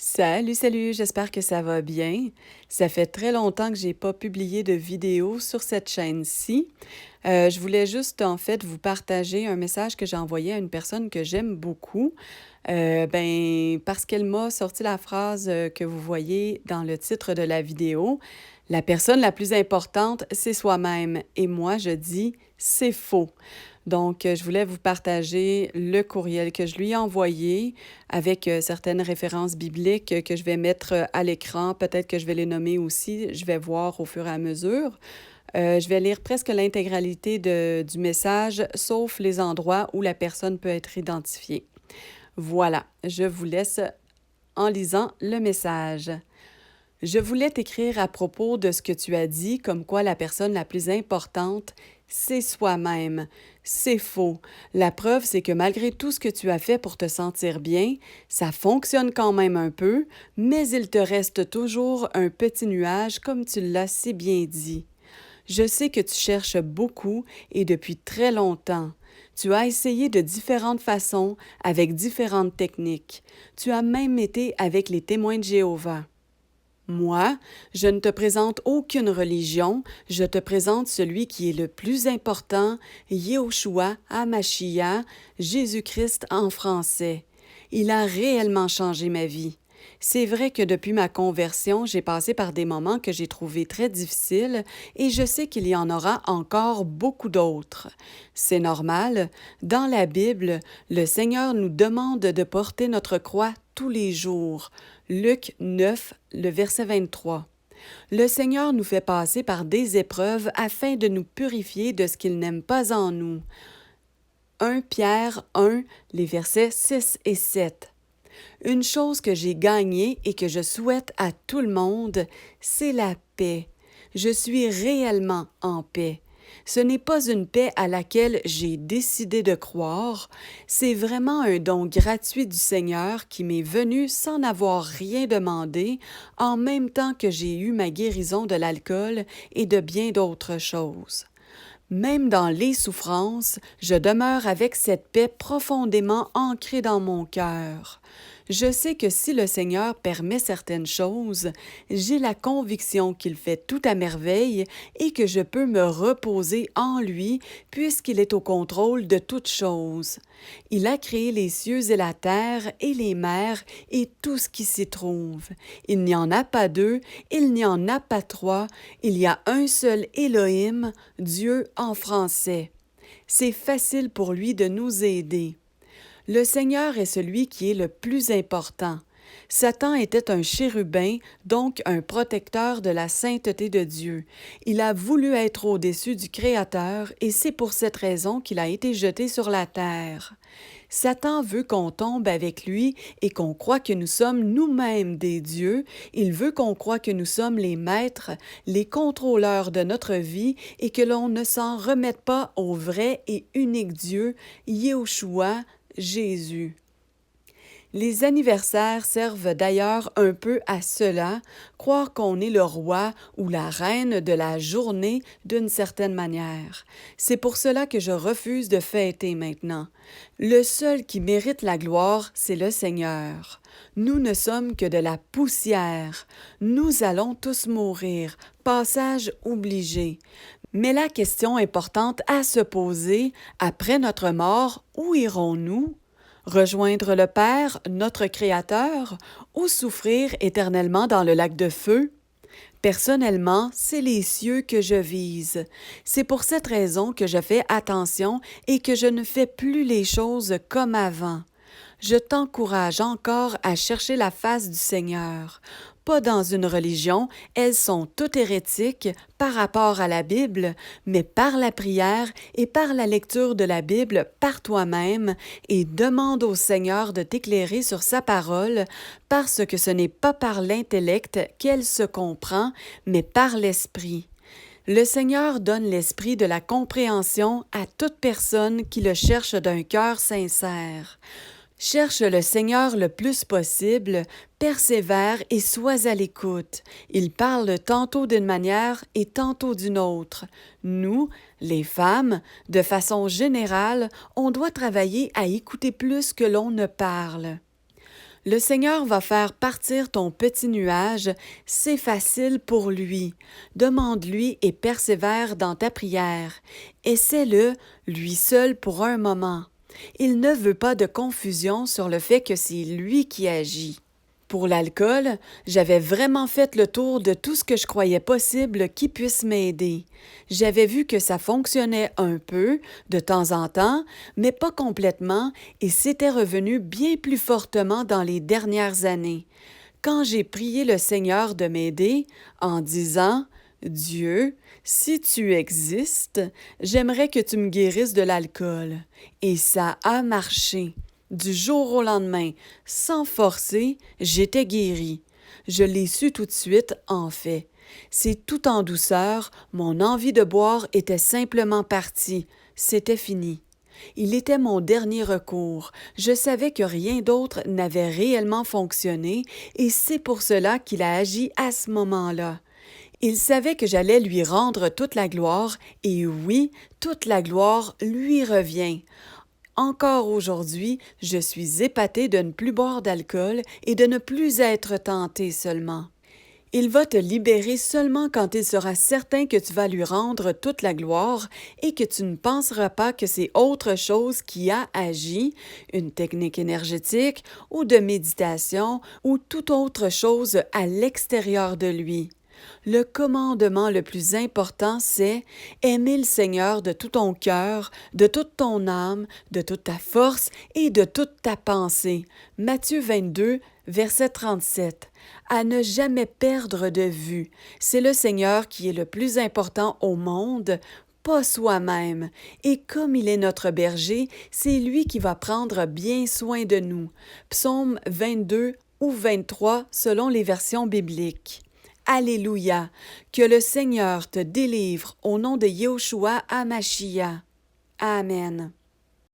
Salut, salut, j'espère que ça va bien. Ça fait très longtemps que j'ai pas publié de vidéo sur cette chaîne-ci. Je voulais juste en fait vous partager un message que j'ai envoyé à une personne que j'aime beaucoup. Parce qu'elle m'a sorti la phrase que vous voyez dans le titre de la vidéo. La personne la plus importante, c'est soi-même. Et moi, je dis, c'est faux. Donc, je voulais vous partager le courriel que je lui ai envoyé avec certaines références bibliques que je vais mettre à l'écran. Peut-être que je vais les nommer aussi. Je vais voir au fur et à mesure. Je vais lire presque l'intégralité du message, sauf les endroits où la personne peut être identifiée. Voilà, je vous laisse en lisant le message. Je voulais t'écrire à propos de ce que tu as dit, comme quoi la personne la plus importante, c'est soi-même. C'est faux. La preuve, c'est que malgré tout ce que tu as fait pour te sentir bien, ça fonctionne quand même un peu, mais il te reste toujours un petit nuage, comme tu l'as si bien dit. Je sais que tu cherches beaucoup et depuis très longtemps. Tu as essayé de différentes façons, avec différentes techniques. Tu as même été avec les témoins de Jéhovah. Moi, je ne te présente aucune religion, je te présente celui qui est le plus important, Yehoshua HaMashiach, Jésus-Christ en français. Il a réellement changé ma vie. C'est vrai que depuis ma conversion, j'ai passé par des moments que j'ai trouvés très difficiles et je sais qu'il y en aura encore beaucoup d'autres. C'est normal. Dans la Bible, le Seigneur nous demande de porter notre croix tous les jours. Luc 9, le verset 23. Le Seigneur nous fait passer par des épreuves afin de nous purifier de ce qu'il n'aime pas en nous. 1 Pierre 1, les versets 6 et 7. Une chose que j'ai gagnée et que je souhaite à tout le monde, c'est la paix. Je suis réellement en paix. Ce n'est pas une paix à laquelle j'ai décidé de croire, c'est vraiment un don gratuit du Seigneur qui m'est venu sans avoir rien demandé, en même temps que j'ai eu ma guérison de l'alcool et de bien d'autres choses. Même dans les souffrances, je demeure avec cette paix profondément ancrée dans mon cœur. Je sais que si le Seigneur permet certaines choses, j'ai la conviction qu'il fait tout à merveille et que je peux me reposer en lui puisqu'il est au contrôle de toutes choses. Il a créé les cieux et la terre et les mers et tout ce qui s'y trouve. Il n'y en a pas deux, il n'y en a pas trois, il y a un seul Elohim, Dieu en français. C'est facile pour lui de nous aider. Le Seigneur est celui qui est le plus important. Satan était un chérubin, donc un protecteur de la sainteté de Dieu. Il a voulu être au-dessus du Créateur et c'est pour cette raison qu'il a été jeté sur la terre. Satan veut qu'on tombe avec lui et qu'on croie que nous sommes nous-mêmes des dieux. Il veut qu'on croie que nous sommes les maîtres, les contrôleurs de notre vie et que l'on ne s'en remette pas au vrai et unique Dieu, Yehoshua, Jésus. Les anniversaires servent d'ailleurs un peu à cela, croire qu'on est le roi ou la reine de la journée d'une certaine manière. C'est pour cela que je refuse de fêter maintenant. Le seul qui mérite la gloire, c'est le Seigneur. Nous ne sommes que de la poussière. Nous allons tous mourir, passage obligé. Mais la question importante à se poser, après notre mort, où irons-nous? Rejoindre le Père, notre Créateur, ou souffrir éternellement dans le lac de feu? Personnellement, c'est les cieux que je vise. C'est pour cette raison que je fais attention et que je ne fais plus les choses comme avant. Je t'encourage encore à chercher la face du Seigneur. Pas dans une religion, elles sont toutes hérétiques par rapport à la Bible, mais par la prière et par la lecture de la Bible par toi-même et demande au Seigneur de t'éclairer sur sa parole parce que ce n'est pas par l'intellect qu'elle se comprend, mais par l'esprit. Le Seigneur donne l'esprit de la compréhension à toute personne qui le cherche d'un cœur sincère. Cherche le Seigneur le plus possible, persévère et sois à l'écoute. Il parle tantôt d'une manière et tantôt d'une autre. Nous, les femmes, de façon générale, on doit travailler à écouter plus que l'on ne parle. Le Seigneur va faire partir ton petit nuage, c'est facile pour lui. Demande-lui et persévère dans ta prière. Essaie-le, lui seul, pour un moment. Il ne veut pas de confusion sur le fait que c'est lui qui agit. Pour l'alcool, j'avais vraiment fait le tour de tout ce que je croyais possible qui puisse m'aider. J'avais vu que ça fonctionnait un peu, de temps en temps, mais pas complètement, et c'était revenu bien plus fortement dans les dernières années. Quand j'ai prié le Seigneur de m'aider en disant « Dieu, si tu existes, j'aimerais que tu me guérisses de l'alcool. » Et ça a marché. Du jour au lendemain, sans forcer, j'étais guérie. Je l'ai su tout de suite, en fait. C'est tout en douceur, mon envie de boire était simplement partie. C'était fini. Il était mon dernier recours. Je savais que rien d'autre n'avait réellement fonctionné et c'est pour cela qu'il a agi à ce moment-là. Il savait que j'allais lui rendre toute la gloire et oui, toute la gloire lui revient. Encore aujourd'hui, je suis épatée de ne plus boire d'alcool et de ne plus être tentée seulement. Il va te libérer seulement quand il sera certain que tu vas lui rendre toute la gloire et que tu ne penseras pas que c'est autre chose qui a agi, une technique énergétique ou de méditation ou toute autre chose à l'extérieur de lui. Le commandement le plus important, c'est aimer le Seigneur de tout ton cœur, de toute ton âme, de toute ta force et de toute ta pensée. Matthieu 22, verset 37. À ne jamais perdre de vue. C'est le Seigneur qui est le plus important au monde, pas soi-même. Et comme il est notre berger, c'est lui qui va prendre bien soin de nous. Psaume 22 ou 23 selon les versions bibliques. Alléluia! Que le Seigneur te délivre au nom de Yeshua HaMashiach. Amen.